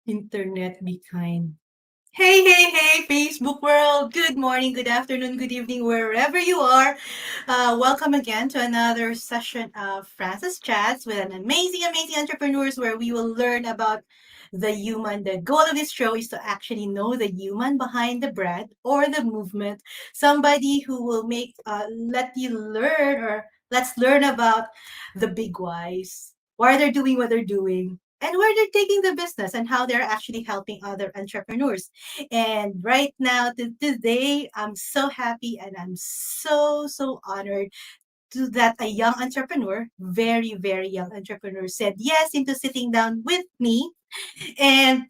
Internet be kind. Hey, hey, hey, Facebook world. Good morning, good afternoon, good evening, wherever you are. Welcome again to another session of Francis Chats with an amazing entrepreneurs where we will learn about the human. The goal of this show is to actually know the human behind the brand or the movement. Somebody who will let you learn or let's learn about the big whys, why they're doing what they're doing, and where they're taking the business and how they're actually helping other entrepreneurs. And right now, today, I'm so happy and I'm so honored to that a young entrepreneur, very young entrepreneur, said yes into sitting down with me. And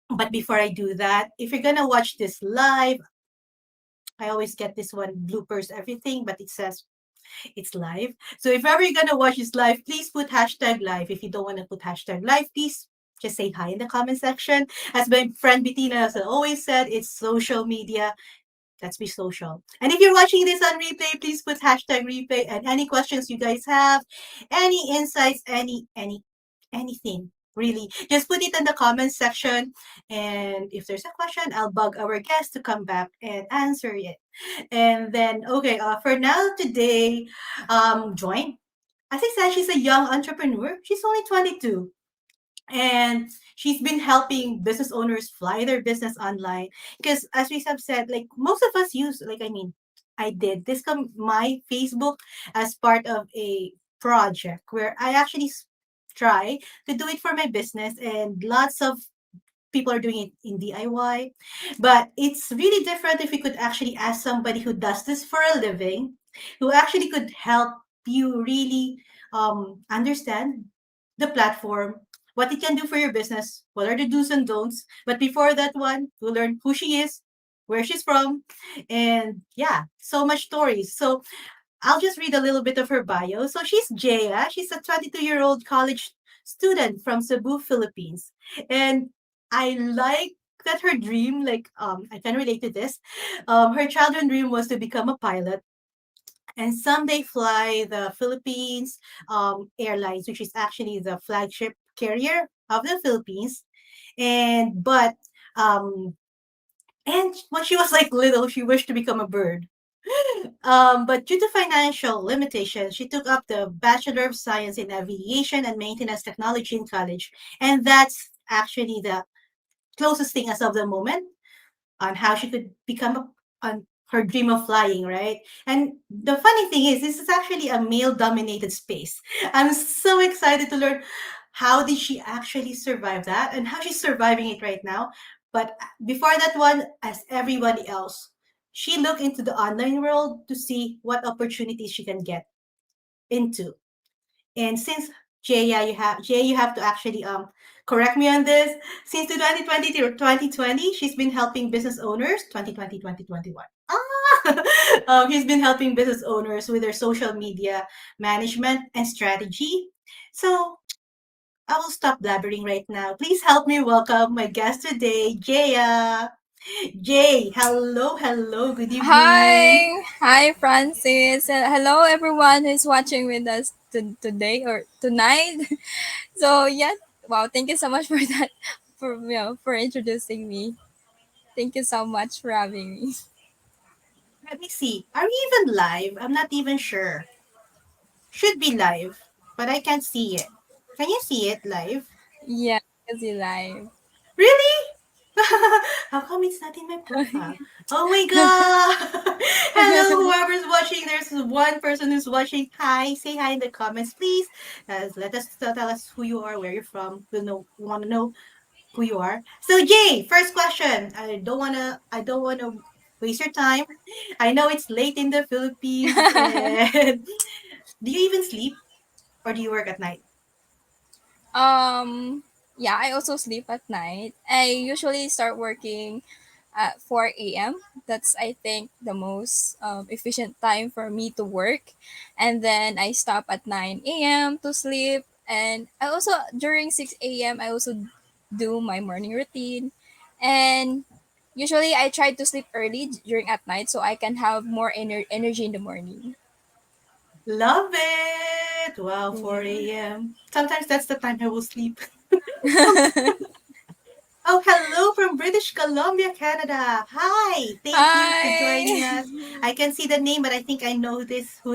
but before I do that, if you're gonna watch this live, I always get this one bloopers everything, but it says it's live. So if ever you're gonna watch this live, please put hashtag live. If you don't want to put hashtag live, please just say hi in the comment section. As my friend Bettina has always said, it's social media. Let's be social. And if you're watching this on replay, please put hashtag replay and any questions you guys have, any insights, anything. Really, just put it in the comments section. And if there's a question, I'll bug our guest to come back and answer it. And then, okay, for now today, Join. As I said, she's a young entrepreneur. She's only 22 and she's been helping business owners fly their business online because as we have said, like most of us use, I did this come my Facebook as part of a project where I actually try to do it for my business, and lots of people are doing it in DIY. But it's really different if you could actually ask somebody who does this for a living, who actually could help you really understand the platform, what it can do for your business, what are the do's and don'ts. But before that one, we'll learn who she is, where she's from, and yeah, so much stories. So I'll just read a little bit of her bio. So she's Jaya. She's a 22-year-old college student from Cebu, Philippines. And I like that her dream, I can relate to this. Her childhood dream was to become a pilot and someday fly the Philippines Airlines, which is actually the flagship carrier of the Philippines. And but and when she was like little, she wished to become a bird. But due to financial limitations, she took up the Bachelor of Science in Aviation and Maintenance Technology in college. And that's actually the closest thing as of the moment on how she could become on her dream of flying, right? And the funny thing is, this is actually a male-dominated space. I'm so excited to learn how did she actually survive that and how she's surviving it right now. But before that one, as everybody else, she looked into the online world to see what opportunities she can get into. And since Jay, you have to actually correct me on this. Since 2020 to 2020, she's been helping business owners. 2020, 2021. He's been helping business owners with their social media management and strategy. So I will stop blabbering right now. Please help me welcome my guest today, Jaya. Jay, hello, good evening. Hi, Francis. Hello, everyone who's watching with us today or tonight. So yeah, wow, thank you so much for that, for introducing me. Thank you so much for having me. Let me see. Are we even live? I'm not even sure. Should be live, but I can't see it. Can you see it live? Yeah, because you live. Really? How come it's not in my profile? Oh my god! Hello, whoever's watching. There's one person who's watching. Hi, say hi in the comments, please. Let us tell us who you are, where you're from. Want to know who you are. So Jay, first question. I don't wanna waste your time. I know it's late in the Philippines, and do you even sleep or do you work at night? um, yeah, I also sleep at night. I usually start working at 4 a.m. That's, I think, the most efficient time for me to work. And then I stop at 9 a.m. to sleep. And I also, during 6 a.m., I also do my morning routine. And usually I try to sleep early during at night so I can have more energy in the morning. Love it. Wow, Yeah. 4 a.m. Sometimes that's the time I will sleep. Sometimes. Oh, hello from British Columbia, Canada. Hi. Thank you for joining Hi. us. I can see the name, but I think I know who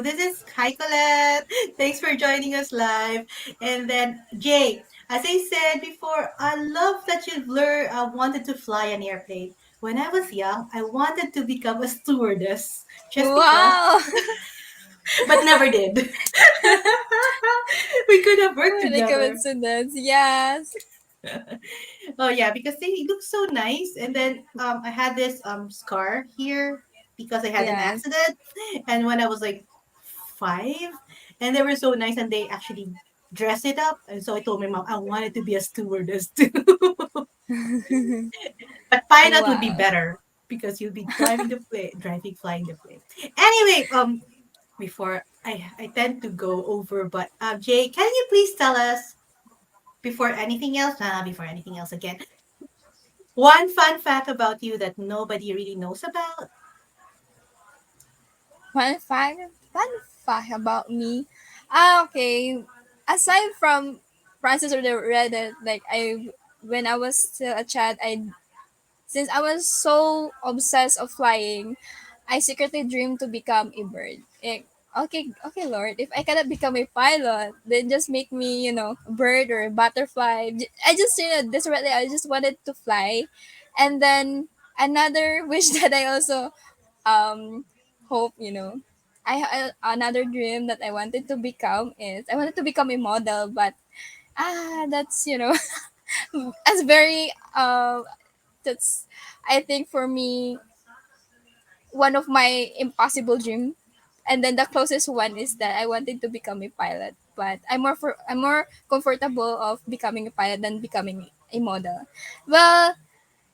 this is. Hi, Colette. Thanks for joining us live. And then Jay, as I said before, I love that you've learned wanted to fly an airplane. When I was young, I wanted to become a stewardess just because, Wow. but never did. We could have worked What a together. coincidence. Yes. Oh yeah, because they look so nice. And then I had this scar here because I had an Yes. accident. And when I was like 5, and they were so nice and they actually dress it up. And so I told my mom I wanted to be a stewardess too. But pilot would be Wow. better because you'll be driving, flying the plane. Anyway, before I tend to go over, but Jay, can you please tell us before anything else again, one fun fact about you that nobody really knows about? Fun fact about me. Okay. Aside from Francis or the Reddit, like when I was still a child, since I was so obsessed of flying, I secretly dreamed to become a bird. Okay, Lord, if I cannot become a pilot, then just make me, a bird or a butterfly. I just, desperately, I just wanted to fly. And then another wish that I also um hope, another dream that I wanted to become is I wanted to become a model, but that's, as very that's I think for me one of my impossible dream. And then the closest one is that I wanted to become a pilot, but I'm more comfortable of becoming a pilot than becoming a model. Well,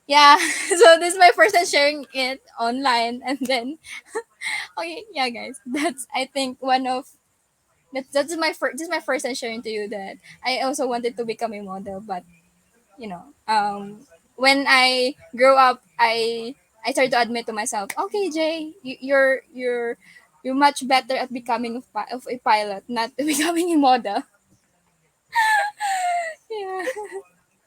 yeah. So this is my first time sharing it online, and then okay, yeah, guys, that's I think one of that's my first. This is my first time sharing to you that I also wanted to become a model, but you know um when I grow up, I started to admit to myself, okay, Jay, you're much better at becoming of a pilot, not becoming a model. Yeah.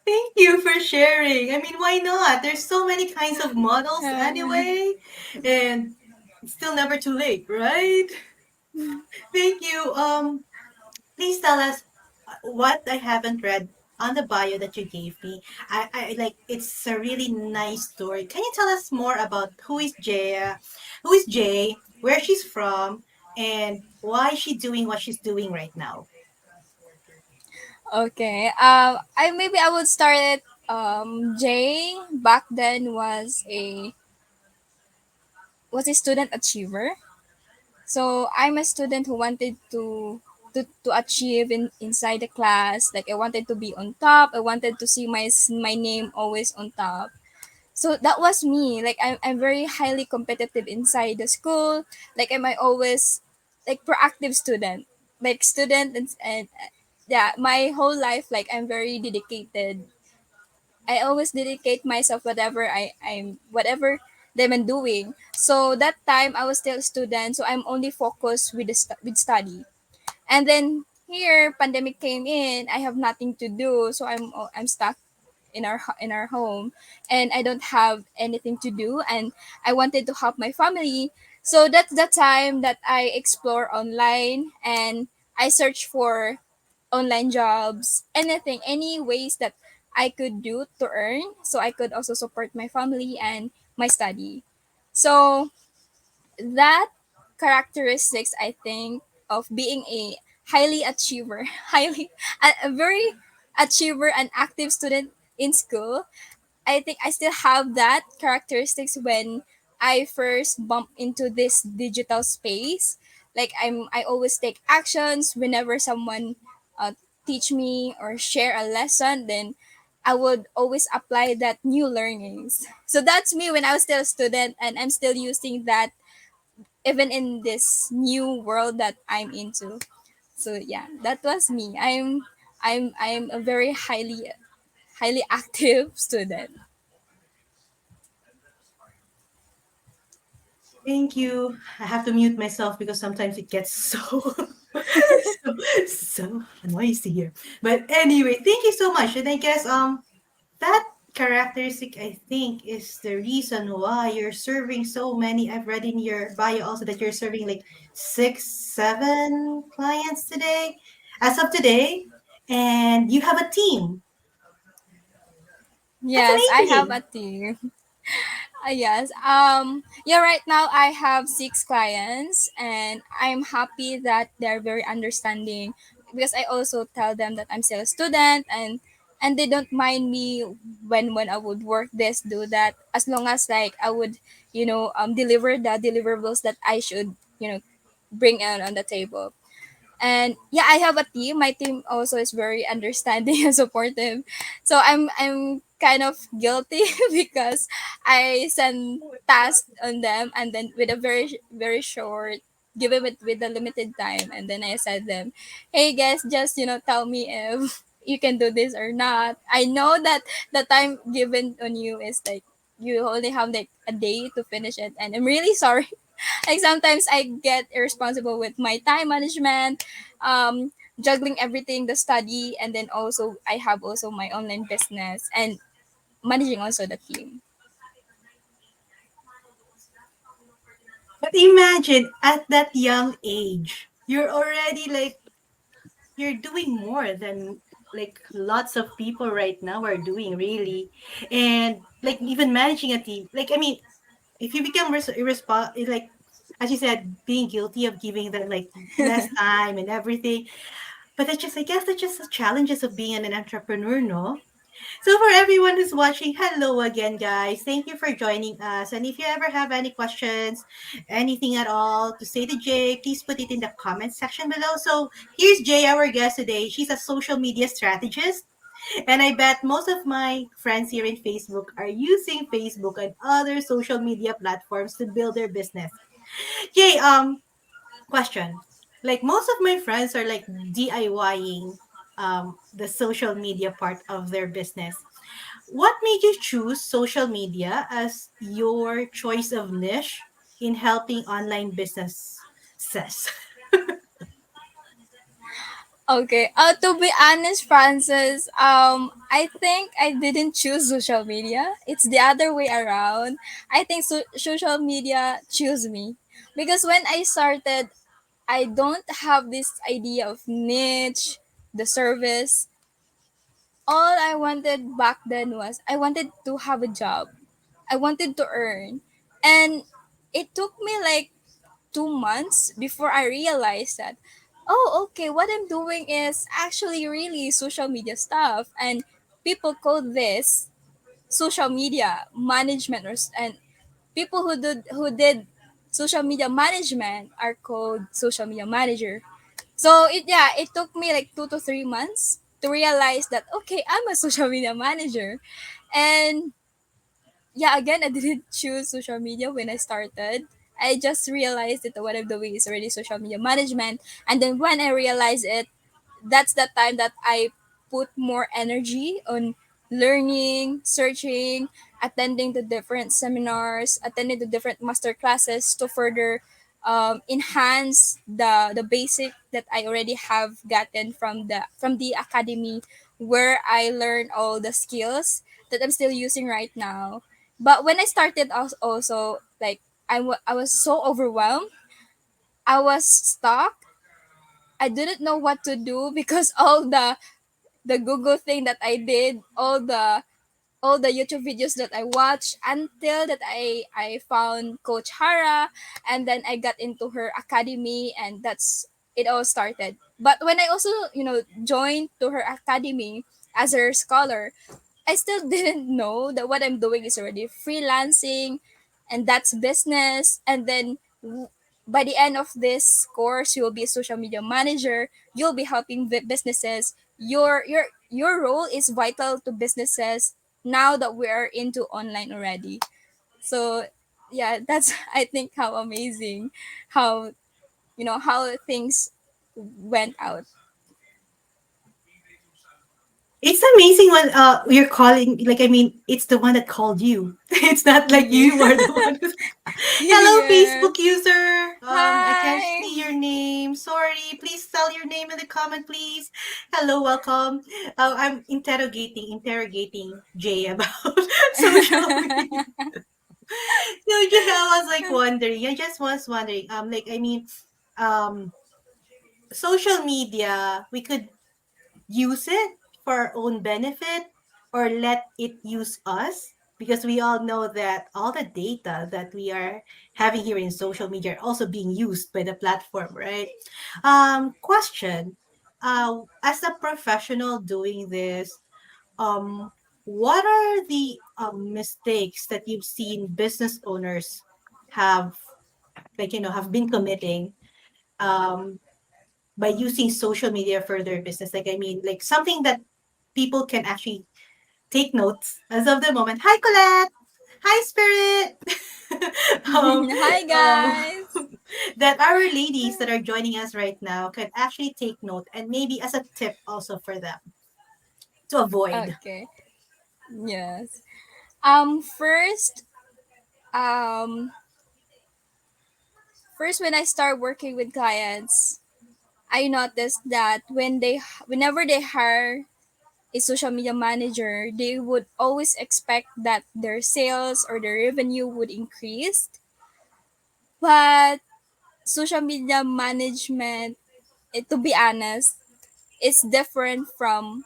Thank you for sharing. I mean, why not? There's so many kinds of models anyway, and it's still never too late, right? Thank you. Please tell us what I haven't read on the bio that you gave me. I like it's a really nice story. Can you tell us more about who is Jay, where she's from, and why she's doing what she's doing right now? Okay. I would start it. Jay back then was a student achiever. So I'm a student who wanted to achieve inside the class. Like I wanted to be on top. I wanted to see my name always on top. So that was me. Like I'm very highly competitive inside the school. Like am I always like proactive student. Like student and yeah, my whole life like I'm very dedicated. I always dedicate myself whatever that I'm doing. So that time I was still a student, so I'm only focused with with study. And then here pandemic came in, I have nothing to do, so I'm stuck in our home, and I don't have anything to do, and I wanted to help my family. So that's the time that I explore online, and I search for online jobs, anything, any ways that I could do to earn so I could also support my family and my study. So that characteristics, I think, of being a highly achiever, a very achiever and active student in school, I think I still have that characteristics when I first bump into this digital space. Like I always take actions whenever someone uh, teach me or share a lesson, then I would always apply that new learnings. So that's me when I was still a student, and I'm still using that even in this new world that I'm into. So yeah, that was me. I'm a very highly active student. Thank you. I have to mute myself because sometimes it gets so so, so noisy here. But anyway, thank you so much. And I guess that characteristic, I think, is the reason why you're serving so many. I've read in your bio also that you're serving like 6, 7 clients today, as of today, and you have a team. That's Yes, I have a amazing. team. Yes. Yeah, right now I have 6 clients and I'm happy that they're very understanding because I also tell them that I'm still a student and they don't mind me when I would work this, do that, as long as like I would, deliver the deliverables that I should, bring on the table. And yeah, I have a team. My team also is very understanding and supportive, so I'm kind of guilty because I send tasks on them and then with a very short, give it with a limited time, and then I said them, hey guys, just tell me if you can do this or not. I know that the time given on you is like you only have like a day to finish it, and I'm really sorry. Like sometimes I get irresponsible with my time management, juggling everything, the study, and then also I have also my online business and managing also the team. But imagine at that young age, you're already like you're doing more than like lots of people right now are doing really, and like even managing a team. Like I mean, if you become irresponsible, like as you said, being guilty of giving them like less time and everything. But that's just, I guess, that's just the challenges of being an entrepreneur, no? So for everyone who's watching, hello again, guys. Thank you for joining us. And if you ever have any questions, anything at all to say to Jay, please put it in the comment section below. So here's Jay, our guest today. She's a social media strategist. And I bet most of my friends here in Facebook are using Facebook and other social media platforms to build their business. Jay, question. Like most of my friends are like DIYing the social media part of their business. What made you choose social media as your choice of niche in helping online businesses? Okay. To be honest, Francis, I think I didn't choose social media. It's the other way around. I think social media chose me because when I started, I don't have this idea of niche, the service. All I wanted back then was I wanted to have a job. I wanted to earn. And it took me like 2 months before I realized that, oh, okay, what I'm doing is actually really social media stuff. And people call this social media management, and people who did social media management are called social media manager. So it took me like 2 to 3 months to realize that okay, I'm a social media manager. And yeah, again, I didn't choose social media when I started. I just realized that what I'm doing is already social media management. And then when I realized it, that's the time that I put more energy on learning, searching, attending the different seminars, attending the different master classes to further enhance the basic that I already have gotten from the academy, where I learned all the skills that I'm still using right now. But when I started also like I was so overwhelmed. I was stuck. I didn't know what to do because all the Google thing that I did, all the YouTube videos that I watched, until that I found Coach Hara, and then I got into her academy, and that's it all started. But when I also joined to her academy as her scholar, I still didn't know that what I'm doing is already freelancing, and that's business. And then by the end of this course, you will be a social media manager. You'll be helping businesses. Your role is vital to businesses now that we are into online already. So yeah, that's I think how amazing, how how things went out. It's amazing when you're calling, like, I mean, it's the one that called you. It's not like Yeah. you are the one who's hello, Yeah. Facebook user. I can't Hi. see your name. Sorry. Please tell your name in the comment, please. Hello, welcome. I'm interrogating Jay about social media. So yeah, I was like wondering. I just was wondering. Like, I mean, um, social media, we could use it for our own benefit or let it use us, because we all know that all the data that we are having here in social media are also being used by the platform, right? Question. As a professional doing this, um what are the mistakes that you've seen business owners have, like, have been committing um by using social media for their business? Like, I mean, like something that people can actually take notes as of the moment. Hi, Colette. Hi, Spirit. Hi Um, guys. that our ladies that are joining us right now can actually take note, and maybe as a tip also for them to avoid. Okay. Yes. Um first when I start working with clients, I noticed that whenever they hire a social media manager, they would always expect that their sales or their revenue would increase. But social media management, to be honest, is different from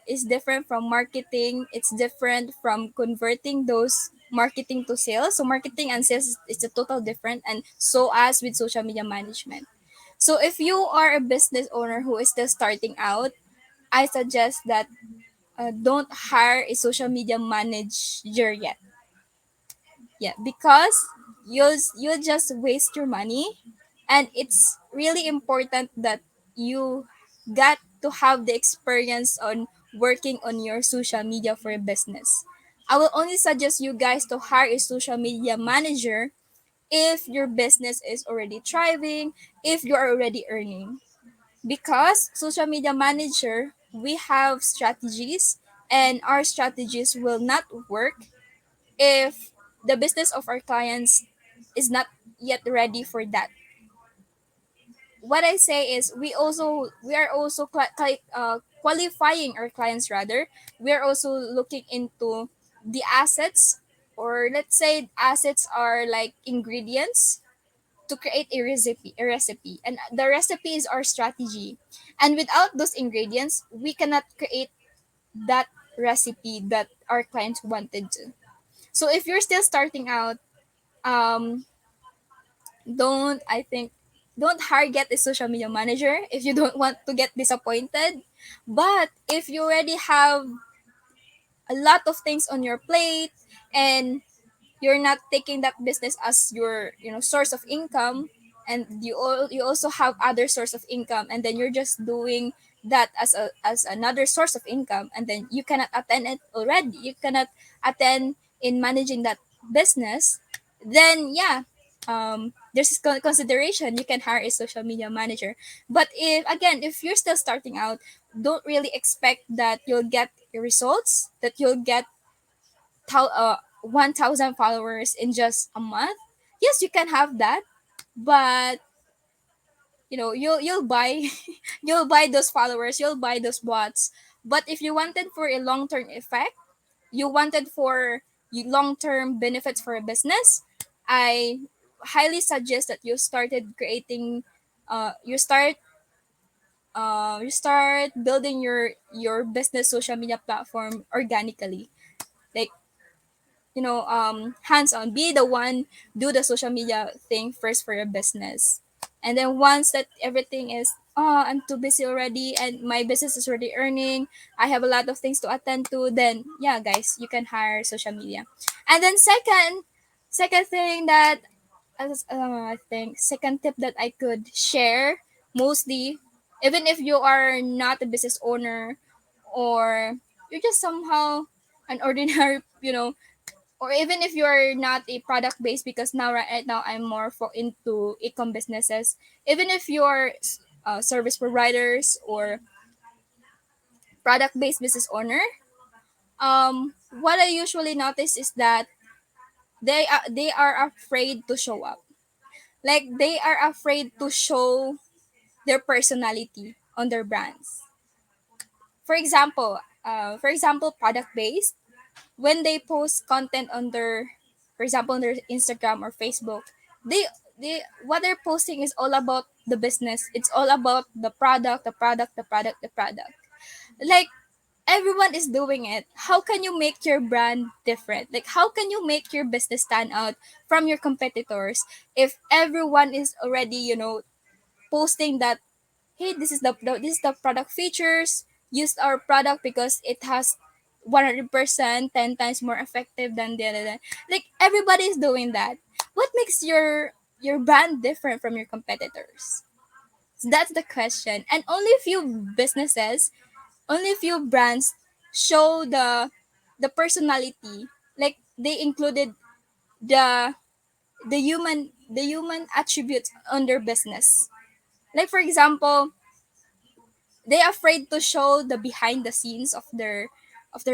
is different from marketing. It's different from converting those marketing to sales. So marketing and sales is a total different, and so as with social media management. So if you are a business owner who is still starting out, I suggest that don't hire a social media manager yet. Yeah, because you'll just waste your money, and it's really important that you got to have the experience on working on your social media for a business. I will only suggest you guys to hire a social media manager if your business is already thriving, if you're already earning. Because social media manager, we have strategies, and our strategies will not work if the business of our clients is not yet ready for that. What I say is we are also qualifying our clients, rather. We are also looking into the assets, or let's say assets are like ingredients to create a recipe, and the recipe is our strategy. And without those ingredients, we cannot create that recipe that our clients wanted to. So if you're still starting out, um don't I think don't hire get a social media manager if you don't want to get disappointed. But if you already have a lot of things on your plate, and you're not taking that business as your source of income, and you also have other source of income, and then you're just doing that as another source of income, and then you cannot attend it already, you cannot attend in managing that business, then yeah, there's this consideration, you can hire a social media manager. But if you're still starting out, don't really expect that you'll get results, that you'll get 1,000 followers in just a month. Yes, you can have that, but you'll buy you'll buy those followers, you'll buy those bots. But if you wanted for a long term effect, you wanted for long term benefits for a business, I highly suggest that you started creating you start building your business social media platform organically. Like, hands on, be the one, do the social media thing first for your business. And then once that everything is, oh, I'm too busy already and my business is already earning, I have a lot of things to attend to, then yeah, guys, you can hire social media. And then second thing that, I think second tip that I could share, mostly, even if you are not a business owner, or you're just somehow an ordinary, or even if you're not a product based, because right now I'm more for into e-com businesses. Even if you're service providers or product based business owner, what I usually notice is that they are afraid to show up. Like they are afraid to show their personality on their brands. For example, product based, when they post content on their, for example, on their Instagram or Facebook, they what they're posting is all about the business. It's all about the product, the product, the product, the product. Like everyone is doing it. How can you make your brand different? Like how can you make your business stand out from your competitors if everyone is already, posting that, hey, this is the product features, use our product because it has 100% 10 times more effective than the other. Like everybody is doing that. What makes your brand different from your competitors? That's the question. And only few brands show the personality. Like they included the the human attributes on their business. Like for example, they afraid to show the behind the scenes of their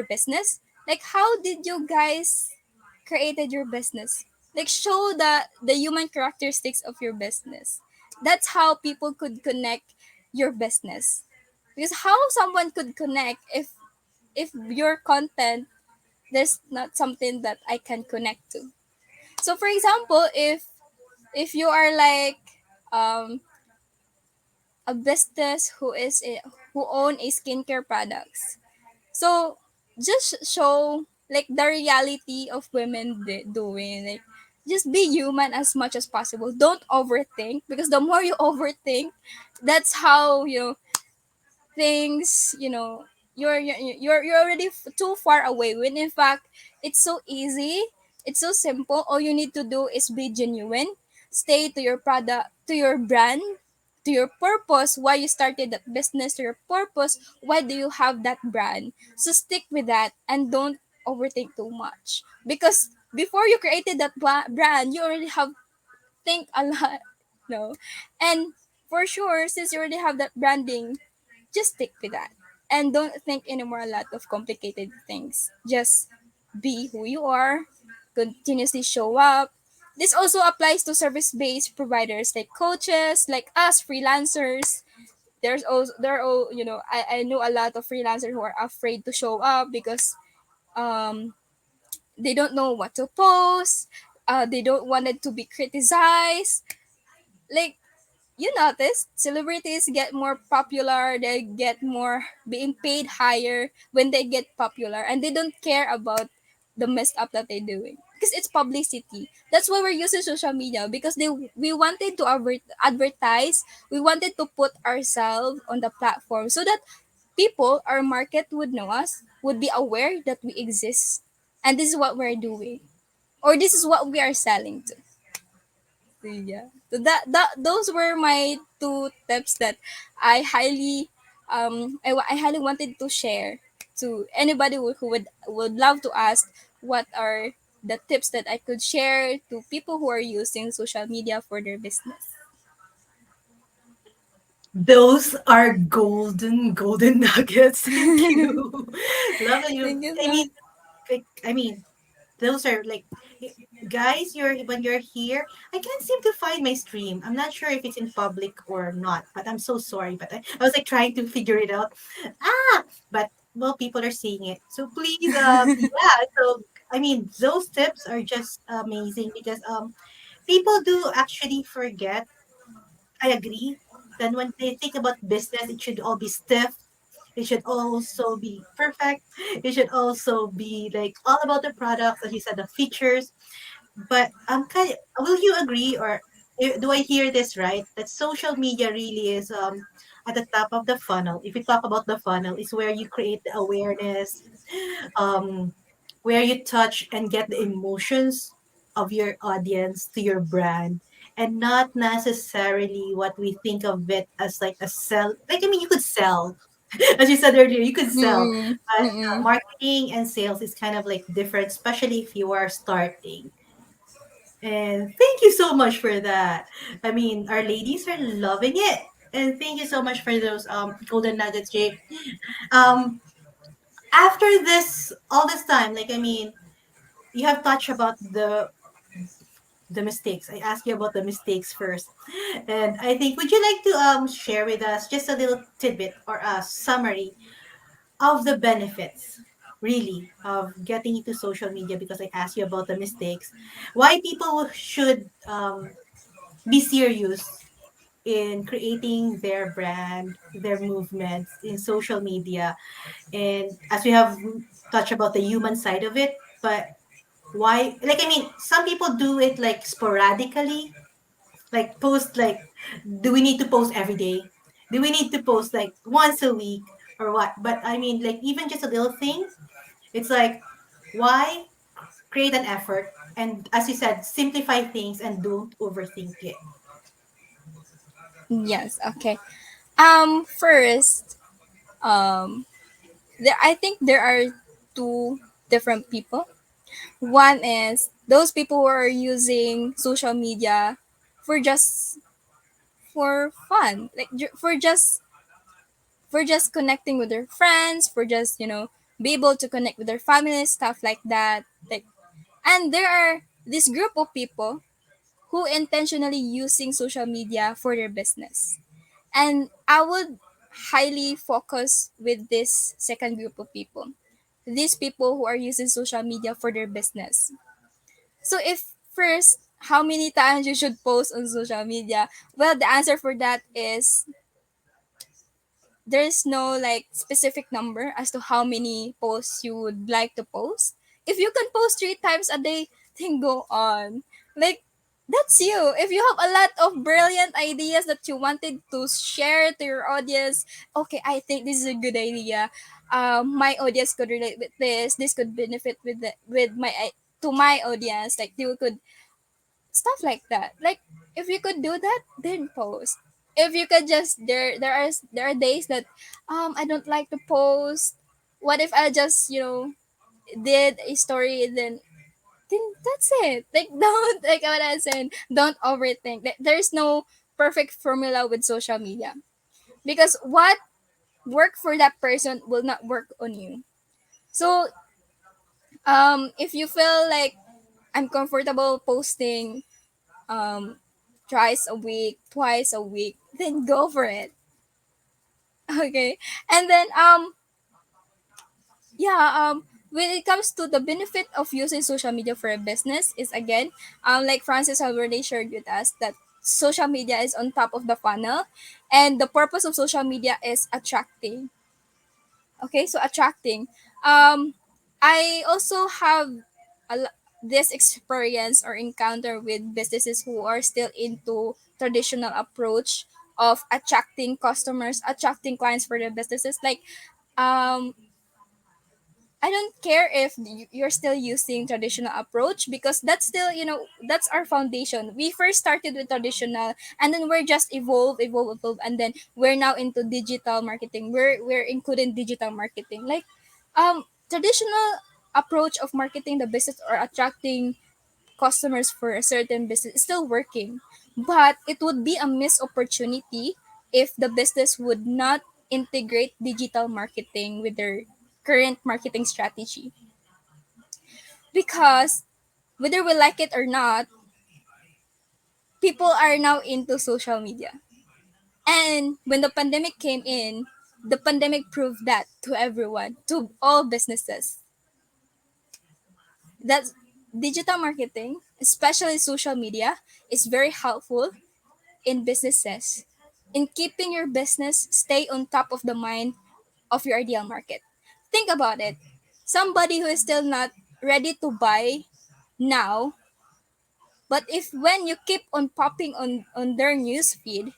business. Like how did you guys created your business? Like show the human characteristics of your business. That's how people could connect your business. Because how someone could connect if your content, there's not something that I can connect to. So for example, if you are like um a business who own a skincare products. So just show like the reality of women doing, like just be human as much as possible. Don't overthink, because the more you overthink, that's how things, you're already too far away, when in fact it's so easy, it's so simple. All you need to do is be genuine, stay to your product, to your brand, to your purpose, why you started that business, to your purpose, why do you have that brand. So stick with that and don't overthink too much, because before you created that brand, you already have think a lot. No. And for sure, since you already have that branding, just stick with that and don't think anymore a lot of complicated things. Just be who you are, continuously show up. This also applies to service-based providers like coaches, like us freelancers. There's also there are I know a lot of freelancers who are afraid to show up because um they don't know what to post. They don't want it to be criticized. Like you notice celebrities get more popular, they get more being paid higher when they get popular, and they don't care about the messed up that they're doing because it's publicity. That's why we're using social media, because we wanted to advertise, we wanted to put ourselves on the platform so that people, our market, would know us, would be aware that we exist, and this is what we're doing, or this is what we are selling to. So, yeah. So that those were my two tips that I highly wanted to share to anybody who would love to ask what are the tips that I could share to people who are using social media for their business. Those are golden nuggets. Thank you. Love that you. Thank you I so mean, I mean, those are like, guys. When you're here, I can't seem to find my stream. I'm not sure if it's in public or not. But I'm so sorry. But I was like trying to figure it out. But well, people are seeing it. So please, yeah. So I mean, those tips are just amazing because people do actually forget. I agree. Then when they think about business, it should all be stiff. It should also be perfect. It should also be like all about the products, as you said, the features. But will you agree, or do I hear this right? That social media really is at the top of the funnel. If we talk about the funnel, is where you create the awareness, um, where you touch and get the emotions of your audience to your brand, and not necessarily what we think of it as like a sell. Like, I mean, you could sell, as you said earlier, you could sell, Mm-mm. but Mm-mm. marketing and sales is kind of like different, especially if you are starting. And thank you so much for that. I mean, our ladies are loving it. And thank you so much for those golden nuggets, Jay. Um, After this, all this time, like I mean, you have touched about the mistakes. I asked you about the mistakes first, and I think would you like to share with us just a little tidbit or a summary of the benefits, really, of getting into social media? Because I asked you about the mistakes, why people should be serious in creating their brand, their movements in social media. And as we have touched about the human side of it, but why, like, I mean, some people do it like sporadically, like post, like, do we need to post every day? Do we need to post like once a week or what? But I mean, like, even just a little thing, it's like, why create an effort? And as you said, simplify things and don't overthink it. Yes, okay. First, there I think there are two different people. One is those people who are using social media for just for fun, like for just connecting with their friends, for just be able to connect with their family, stuff like that. Like, and there are this group of people who intentionally using social media for their business. And I would highly focus with this second group of people. These people who are using social media for their business. So if first, how many times you should post on social media? Well, the answer for that is there's no like specific number as to how many posts you would like to post. If you can post 3 times a day, then go on. Like, that's you. If you have a lot of brilliant ideas that you wanted to share to your audience, okay, I think this is a good idea. My audience could relate with this. This could benefit with to my audience. Like, you could stuff like that. Like, if you could do that, then post. If you could just there are days that I don't like to post. What if I just did a story, then that's it. Like, don't, like what I said, don't overthink. There's no perfect formula with social media, because what worked for that person will not work on you. So if you feel like I'm comfortable posting um thrice a week, twice a week, then go for it. Okay. And then yeah, when it comes to the benefit of using social media for a business is, again, like Francis already shared with us, that social media is on top of the funnel, and the purpose of social media is attracting. Okay, so attracting. I also have this experience or encounter with businesses who are still into traditional approach of attracting customers, attracting clients for their businesses. Like, um, I don't care if you're still using traditional approach, because that's still, that's our foundation. We first started with traditional, and then we're just evolve, and then we're now into digital marketing. We're including digital marketing. Like, traditional approach of marketing the business or attracting customers for a certain business is still working. But it would be a missed opportunity if the business would not integrate digital marketing with their current marketing strategy. Because whether we like it or not, people are now into social media. And when the pandemic came in, the pandemic proved that to everyone, to all businesses, that digital marketing, especially social media, is very helpful in businesses, in keeping your business stay on top of the mind of your ideal market. Think about it. Somebody who is still not ready to buy now, but if when you keep on popping on their news feed,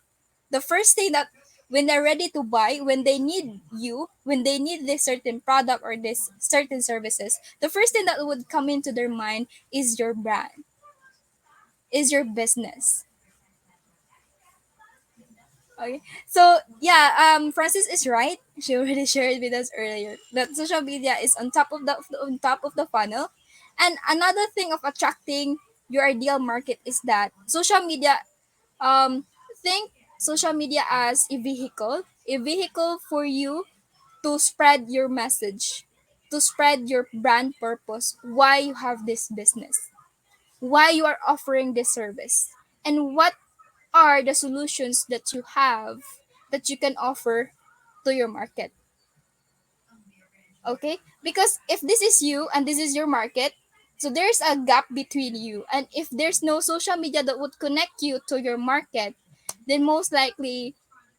the first thing that, when they're ready to buy, when they need you, when they need this certain product or this certain services, the first thing that would come into their mind is your brand, is your business. Okay. So yeah, Francis is right. She already shared with us earlier that social media is on top of the funnel. And another thing of attracting your ideal market is that social media, um think social media as a vehicle for you to spread your message, to spread your brand purpose, why you have this business, why you are offering this service, and what are the solutions that you have that you can offer to your market. Okay, because if this is you and this is your market, so there's a gap between you, and if there's no social media that would connect you to your market, then most likely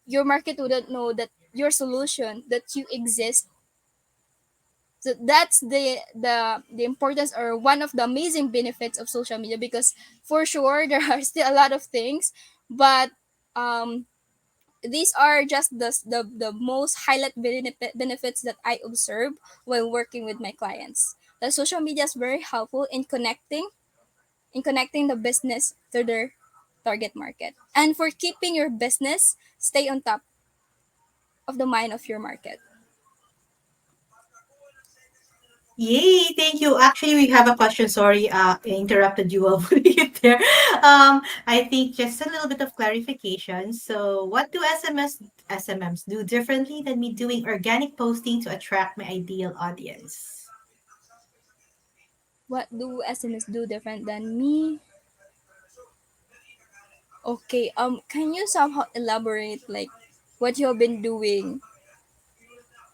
your market wouldn't know that your solution, that you exist. So that's the importance, or one of the amazing benefits of social media, because for sure there are still a lot of things, but um these are just the most highlight benefits that I observe when working with my clients. The social media is very helpful in connecting the business to their target market, and for keeping your business stay on top of the mind of your market. Yay, thank you. Actually, we have a question. Sorry, I interrupted you while putting it there. I think just a little bit of clarification. So, what do SMMs do differently than me doing organic posting to attract my ideal audience? What do SMS do different than me? Okay, can you somehow elaborate, like, what you have been doing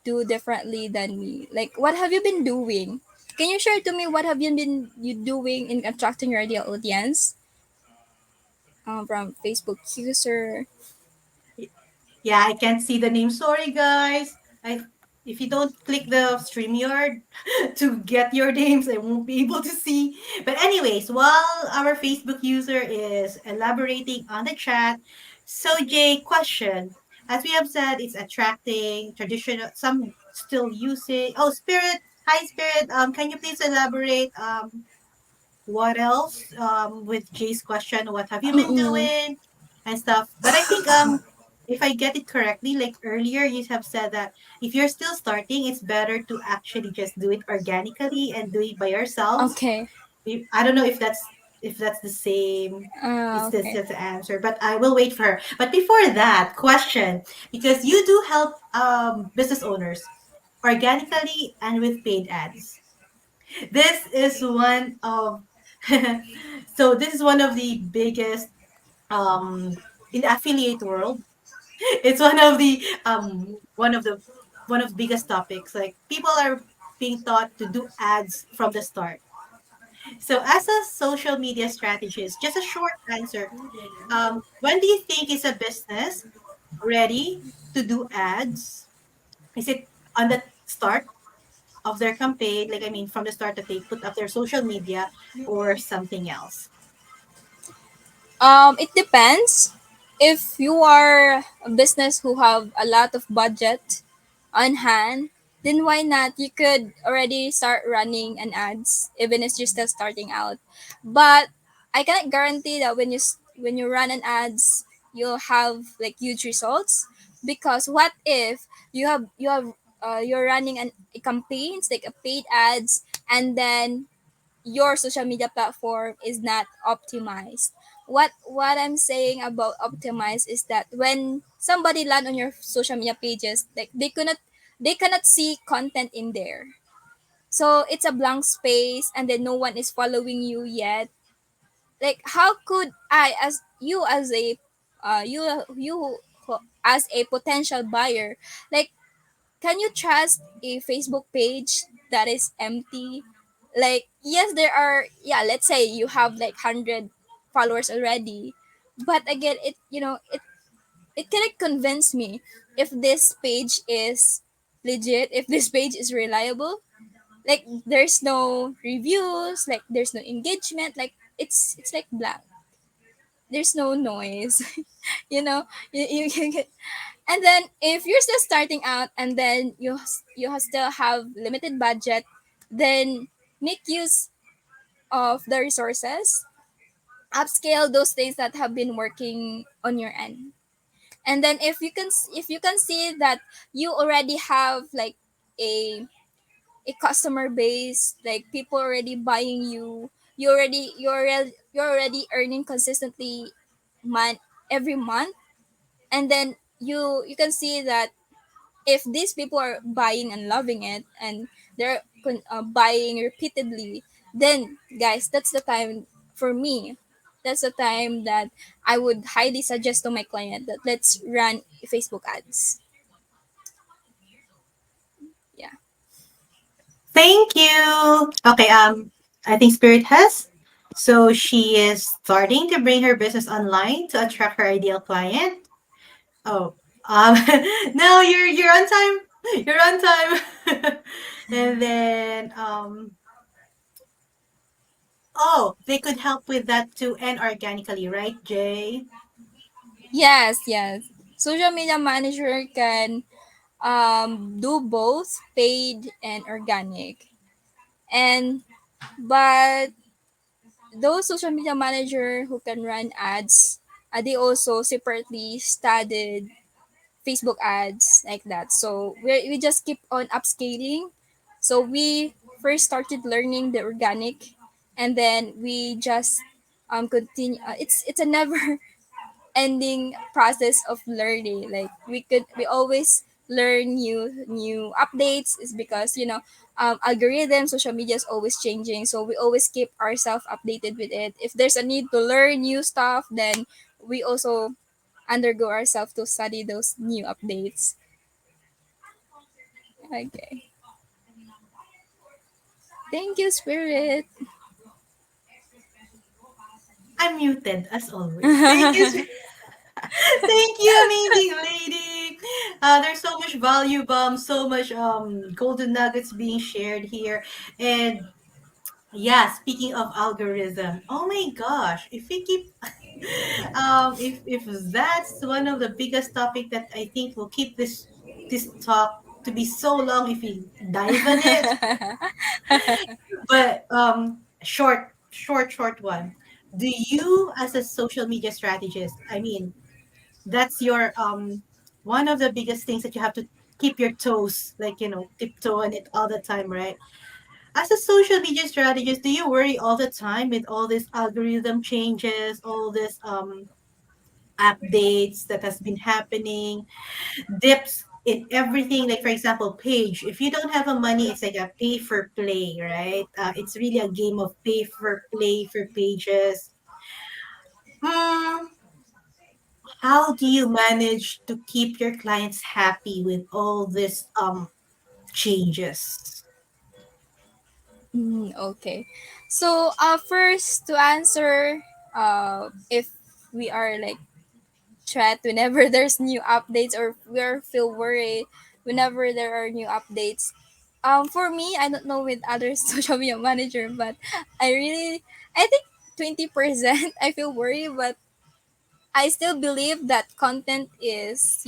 do differently than me? Like, what have you been doing? Can you share to me what have you doing in attracting your ideal audience, from Facebook user? Yeah, I can't see the name. Sorry, guys. I If you don't click the StreamYard to get your names, I won't be able to see. But anyways, while our Facebook user is elaborating on the chat, so Jay, question. As we have said, it's attracting traditional. Some still use it. Oh, Spirit. Hi, Spirit. Can you please elaborate? What else? With Jay's question, what have you been Mm-mm. doing and stuff. But I think if I get it correctly, like earlier you have said that if you're still starting, it's better to actually just do it organically and do it by yourselves. Okay. I don't know if that's the same. It's this Okay. the answer, but I will wait for her. But before that, question, because you do help business owners organically and with paid ads. This is one of so this is one of the biggest in the affiliate world. It's one of the biggest topics. Like people are being taught to do ads from the start. So as a social media strategist, just a short answer. When do you think is a business ready to do ads? Is it on the start of their campaign? Like I mean, from the start that they put up their social media, or something else? It depends. If you are a business who have a lot of budget on hand, then why not? You could already start running an ads even if you're still starting out. But I cannot guarantee that when you run an ads, you'll have like huge results, because what if you're running a campaigns like a paid ads, and then your social media platform is not optimized. What I'm saying about optimized is that when somebody land on your social media pages, like they cannot see content in there. So it's a blank space, and then no one is following you yet. Like, how could I, as you as a as a potential buyer, like, can you trust a Facebook page that is empty? Like, yes, there are, yeah, let's say you have like 100 followers already. But again, it cannot convince me if this page is legit, if this page is reliable. Like, there's no reviews, like there's no engagement, like it's like blank. There's no noise. you know, you get, and then if you're still starting out, and then still have limited budget, then make use of the resources, upscale those things that have been working on your end. And then if you can see that you already have like a a customer base, like people already buying you, you're already earning consistently every month, and then you can see that if these people are buying and loving it, and they're buying repeatedly, then guys, that's the time for me. That's the time that I would highly suggest to my client that let's run Facebook ads. Yeah. Thank you. Okay, I think Spirit has. So she is starting to bring her business online to attract her ideal client. Oh, um, no, you're on time. You're on time. And then, oh, they could help with that too, and organically, right, Jay? Yes, yes. Social media manager can do both paid and organic. And but those social media manager who can run ads, they also separately studied Facebook ads like that. So we just keep on upscaling. So we first started learning the organic, and then we just continue. It's a never ending process of learning. Like we always learn new updates, is because algorithm social media is always changing, so we always keep ourselves updated with it. If there's a need to learn new stuff, then we also undergo ourselves to study those new updates. Okay, thank you, Spirit. I'm muted as always. Thank you. Thank you, amazing lady. There's so much value bomb, so much golden nuggets being shared here. And yeah, speaking of algorithm, oh my gosh, if we keep if that's one of the biggest topic that I think will keep this talk to be so long if we dive on it. But short one. Do you as a social media strategist, I mean, that's your one of the biggest things that you have to keep your toes, like, tiptoe on it all the time, right? As a social media strategist, do you worry all the time with all these algorithm changes, all this updates that has been happening, dips in everything? Like, for example, page, if you don't have a money, it's like a pay for play, right? It's really a game of pay for play for pages. Hmm, how do you manage to keep your clients happy with all this changes? Okay. So, first to answer, if we are like threat whenever there's new updates, or we are feel worried whenever there are new updates. For me, I don't know with other social media manager, but I think 20% I feel worried, but I still believe that content is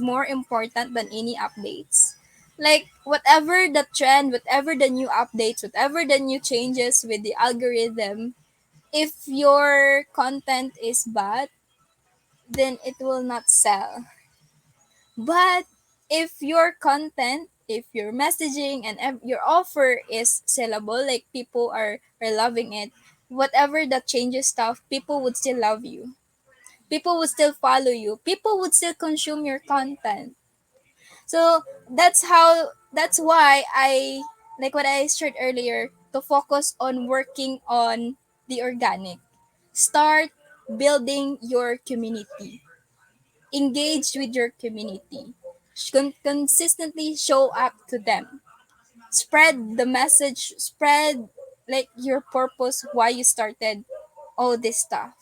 more important than any updates. Like whatever the trend, whatever the new updates, whatever the new changes with the algorithm, if your content is bad, then it will not sell. But if your content, if your messaging and your offer is sellable, like people are loving it, whatever that changes stuff, people would still love you. People would still follow you. People would still consume your content. So that's why I like what I shared earlier, to focus on working on the organic. Start building your community. Engage with your community. Consistently show up to them. Spread the message, spread like your purpose, why you started all this stuff.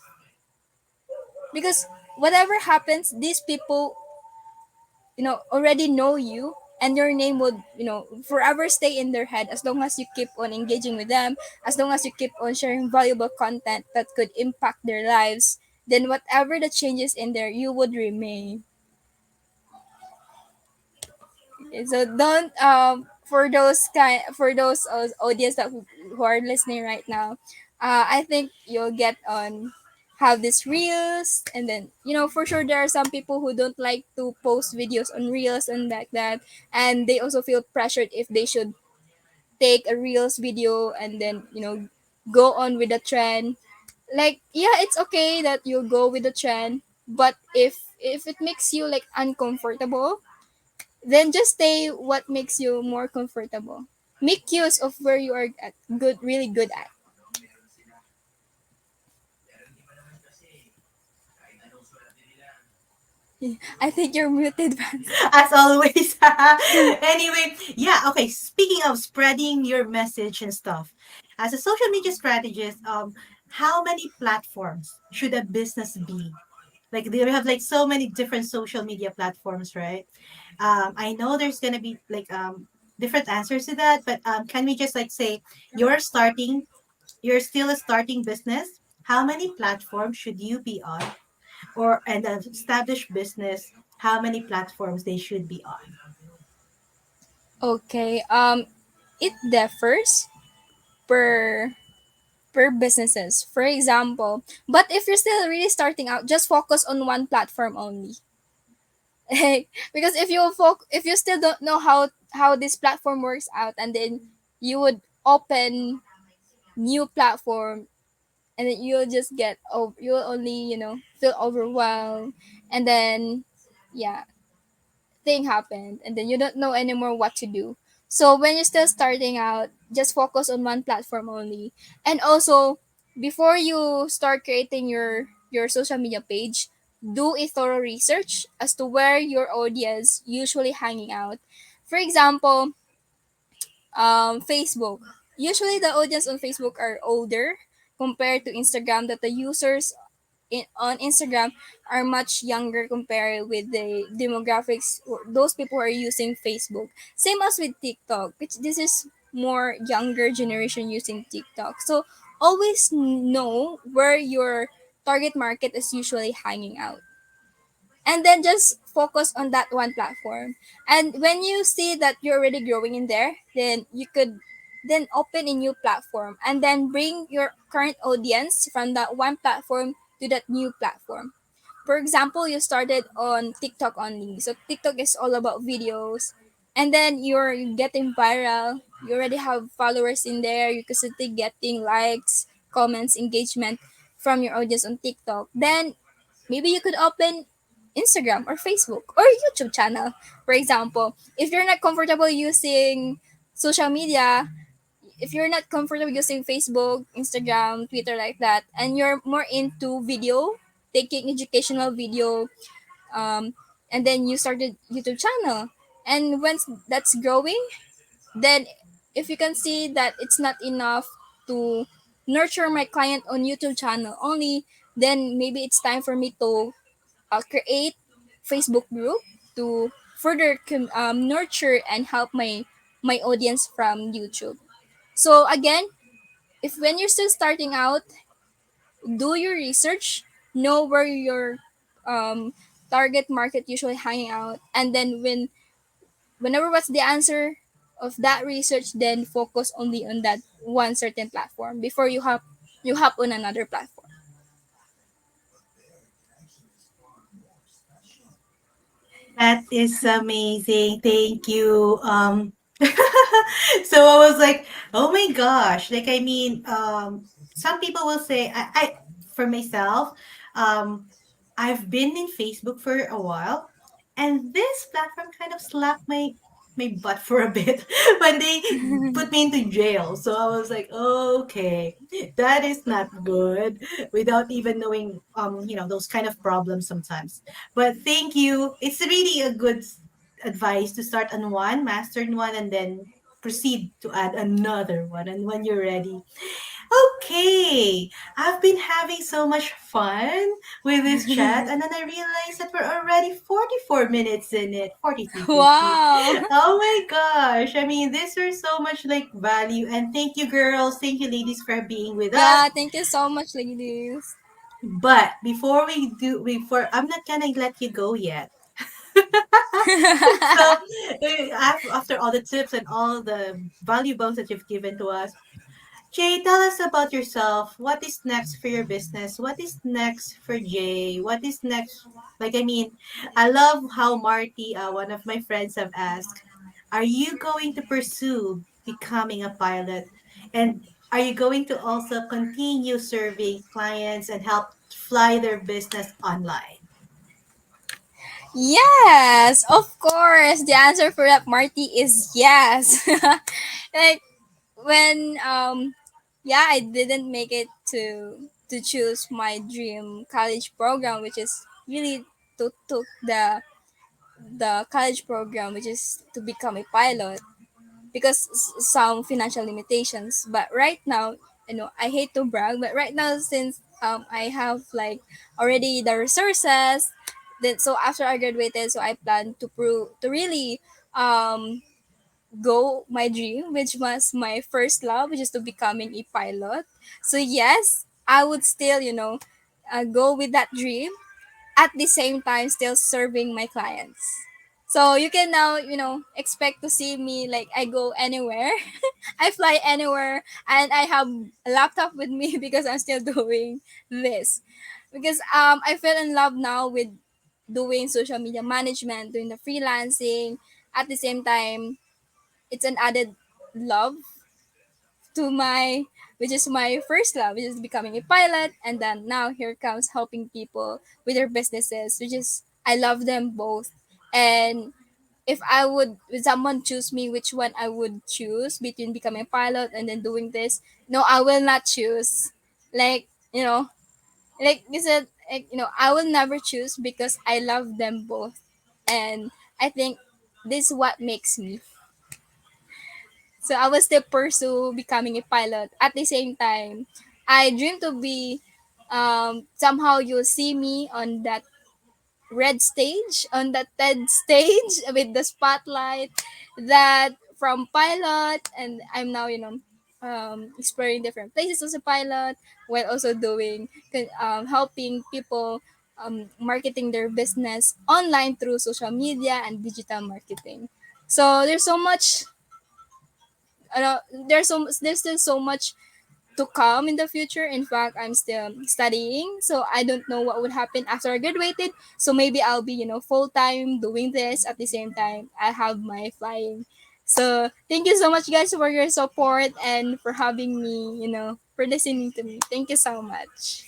Because whatever happens, these people, already know you, and your name would, forever stay in their head as long as you keep on engaging with them, as long as you keep on sharing valuable content that could impact their lives. Then whatever the changes in there, you would remain. So don't for those audience who are listening right now, I think you'll get on have these reels, and then for sure there are some people who don't like to post videos on reels and like that, and they also feel pressured if they should take a reels video and then go on with the trend. Like, yeah, it's okay that you go with the trend, but if it makes you like uncomfortable, then just stay what makes you more comfortable. Make use of where you are at good, really good at. I think you're muted, Vance. As always. Anyway, yeah, okay. Speaking of spreading your message and stuff, as a social media strategist, how many platforms should a business be? Like they have like so many different social media platforms, right? I know there's gonna be like different answers to that, but can we just like say you're starting, you're still a starting business? How many platforms should you be on? Or an established business, how many platforms they should be on? Okay. It differs per businesses. For example, but if you're still really starting out, just focus on one platform only. Because if you still don't know how this platform works out, and then you would open new platform, and then you'll just get you'll only feel overwhelmed, and then yeah, thing happened, and then you don't know anymore what to do. So when you're still starting out, just focus on one platform only. And also, before you start creating your social media page, do a thorough research as to where your audience usually hanging out. For example, Facebook. Usually the audience on Facebook are older compared to Instagram, that the users on Instagram are much younger compared with the demographics or those people who are using Facebook. Same as with TikTok, which this is more younger generation using TikTok. So always know where your target market is usually hanging out, and then just focus on that one platform. And when you see that you're already growing in there, then you could then open a new platform, and then bring your current audience from that one platform to that new platform. For example, you started on TikTok only, so TikTok is all about videos, and then you're getting viral, you already have followers in there, you're constantly getting likes, comments, engagement from your audience on TikTok. Then maybe you could open Instagram or Facebook or YouTube channel. For example, if you're not comfortable using social media, if you're not comfortable using Facebook, Instagram, Twitter like that, and you're more into video, taking educational video, um, and then you started YouTube channel, and once that's growing, then if you can see that it's not enough to nurture my client on YouTube channel only, then maybe it's time for me to create Facebook group to further nurture and help my audience from YouTube. So again, if when you're still starting out, do your research, know where your um, target market usually hanging out, and then whenever what's the answer of that research, then focus only on that one certain platform before you hop on another platform. That is amazing. Thank you. So I was like, oh my gosh. Like, I mean, some people will say, for myself, um, I've been in Facebook for a while, and this platform kind of slapped my butt for a bit when they put me into jail. So I was like, okay, that is not good. Without even knowing, those kind of problems sometimes. But thank you. It's really a good advice to start on one, master in one, and then proceed to add another one. And when you're ready, okay, I've been having so much fun with this chat, and then I realized that we're already 44 minutes in it, 43:50. Wow. Oh my gosh. I mean, these are so much like value, and thank you girls, thank you ladies for being with us. Yeah, thank you so much, ladies. But before I'm not gonna let you go yet. So after all the tips and all the value bombs that you've given to us, Jay, tell us about yourself. What is next for your business? What is next for Jay? What is next? Like, I mean, I love how Marty, one of my friends, have asked, are you going to pursue becoming a pilot? And are you going to also continue serving clients and help fly their business online? Yes, of course. The answer for that, Marty, is yes. Like when yeah, I didn't make it to choose my dream college program, which is really to took the college program, which is to become a pilot, because some financial limitations. But right now, I hate to brag, but right now, since I have like already the resources, then so after I graduated, so I plan to prove to really um go my dream, which was my first love, which is to becoming a pilot. So yes, I would still go with that dream, at the same time still serving my clients. So you can now, expect to see me like I go anywhere. I fly anywhere, and I have a laptop with me because I'm still doing this. Because I fell in love now with doing social media management, doing the freelancing. At the same time, it's an added love to my, which is my first love, which is becoming a pilot. And then now here comes helping people with their businesses, which is I love them both. And if I would, if someone choose me which one I would choose between becoming a pilot and then doing this, no, I will not choose. Like, like you said, like, I will never choose because I love them both. And I think this is what makes me. So I will still pursue becoming a pilot. At the same time, I dream to be, somehow you'll see me on that red stage, on that TED stage with the spotlight, that from pilot, and I'm now, exploring different places as a pilot, while also doing, helping people, marketing their business online through social media and digital marketing. So there's so much, there's still so much to come in the future. In fact, I'm still studying, so I don't know what would happen after I graduated. So maybe I'll be, full time doing this, at the same time I have my flying. So thank you so much, guys, for your support and for having me, for listening to me. Thank you so much.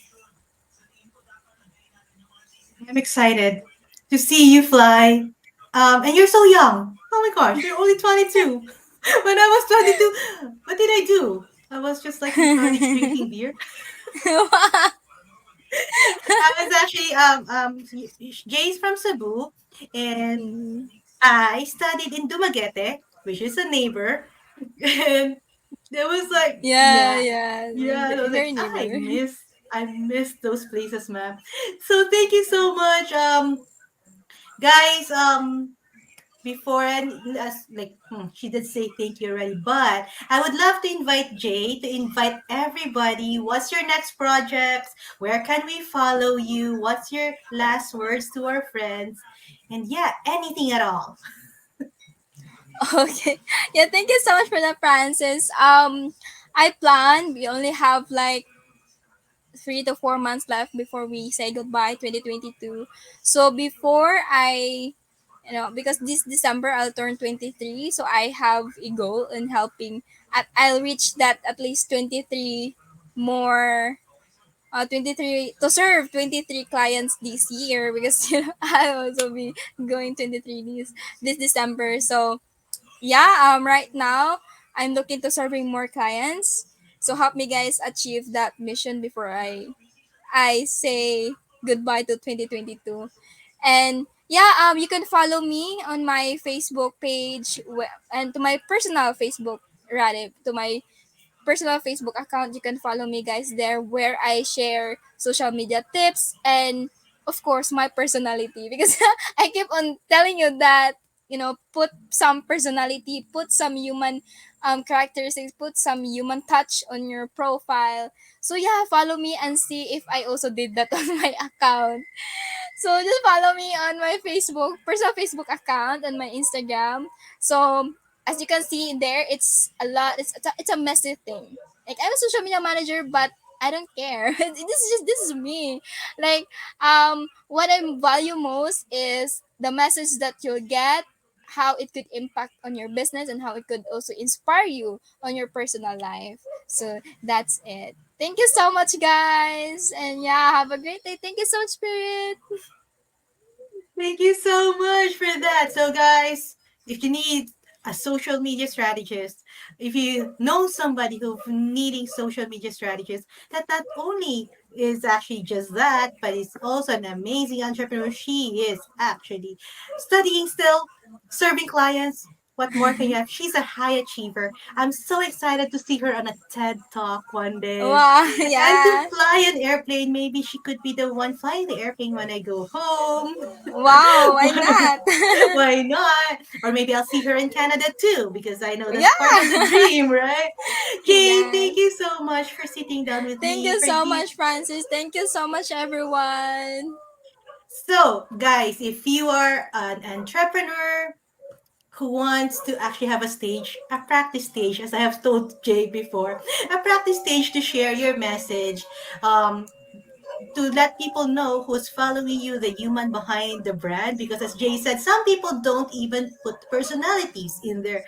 I'm excited to see you fly. And you're so young. Oh my gosh, you're only 22. When I was 22, what did I do? I was just like in college drinking beer. I was actually Jay's from Cebu, and Mm, I studied in Dumaguete, which is a neighbor, and there was like, yeah, yeah, yeah, yeah, I was very like, neighbor. I miss those places, man. So thank you so much, guys. Before and as like she did say thank you already, but I would love to invite Jay to invite everybody. What's your next project? Where can we follow you? What's your last words to our friends? And yeah, anything at all. Okay. Yeah, thank you so much for that, Francis. I plan we only have like 3 to 4 months left before we say goodbye 2022. So before I, because this December I'll turn 23, so I have a goal in helping, I'll reach that at least 23 more, 23 to serve 23 clients this year, because I'll also be going 23 this December. So yeah, right now I'm looking to serving more clients. So help me guys achieve that mission before I say goodbye to 2022. And yeah, you can follow me on my Facebook page, and to my personal Facebook, rather, to my personal Facebook account. You can follow me guys there, where I share social media tips and of course my personality, because I keep on telling you that, put some personality, put some human characteristics, put some human touch on your profile. So yeah, follow me and see if I also did that on my account. So just follow me on my Facebook, personal Facebook account, and my Instagram. So as you can see in there, it's a lot. It's a messy thing. Like, I'm a social media manager, but I don't care. This is me. Like, what I value most is the message that you'll get, how it could impact on your business, and how it could also inspire you on your personal life. So that's it. Thank you so much, guys. And yeah, have a great day. Thank you so much, Spirit. Thank you so much for that. So, guys, if you need a social media strategist, if you know somebody who's needing social media strategist, that not only is actually just that, but is also an amazing entrepreneur. She is actually studying still, serving clients. What more can you have? She's a high achiever. I'm so excited to see her on a TED Talk one day Wow, and to yeah. fly an airplane. Maybe she could be the one flying the airplane when I go home. Wow, why not? Why not? Or maybe I'll see her in Canada too, because I know that's part of the Yeah. dream, right? Jay, Yes. thank you so much for sitting down with Thank me you for so the. much, Francis. Thank you so much, everyone. So, guys, if you are an entrepreneur who wants to actually have a stage, a practice stage, as I have told Jay before, a practice stage to share your message, um, to let people know who's following you, the human behind the brand. Because as Jay said, some people don't even put personalities in their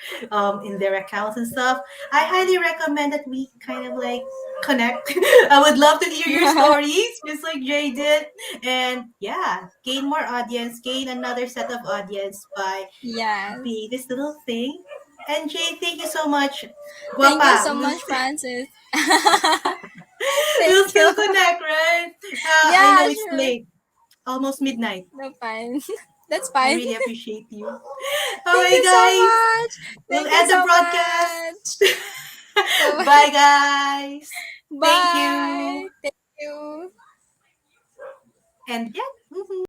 accounts and stuff. I highly recommend that we kind of like connect. I would love to hear your stories, just like Jay did. And yeah, gain more audience, gain another set of audience by Yes. being this little thing. And Jay, thank you so much. Thank you Guapa, so much, Francis. we'll Thank you. still connect, right? I Yeah, know it's sure. late, almost midnight. No, fine. That's I fine. really appreciate you. Thank Okay, you so guys, much. we'll Thank you end the so broadcast. much. So, Bye, guys. Thank bye. you. Thank you. And yeah,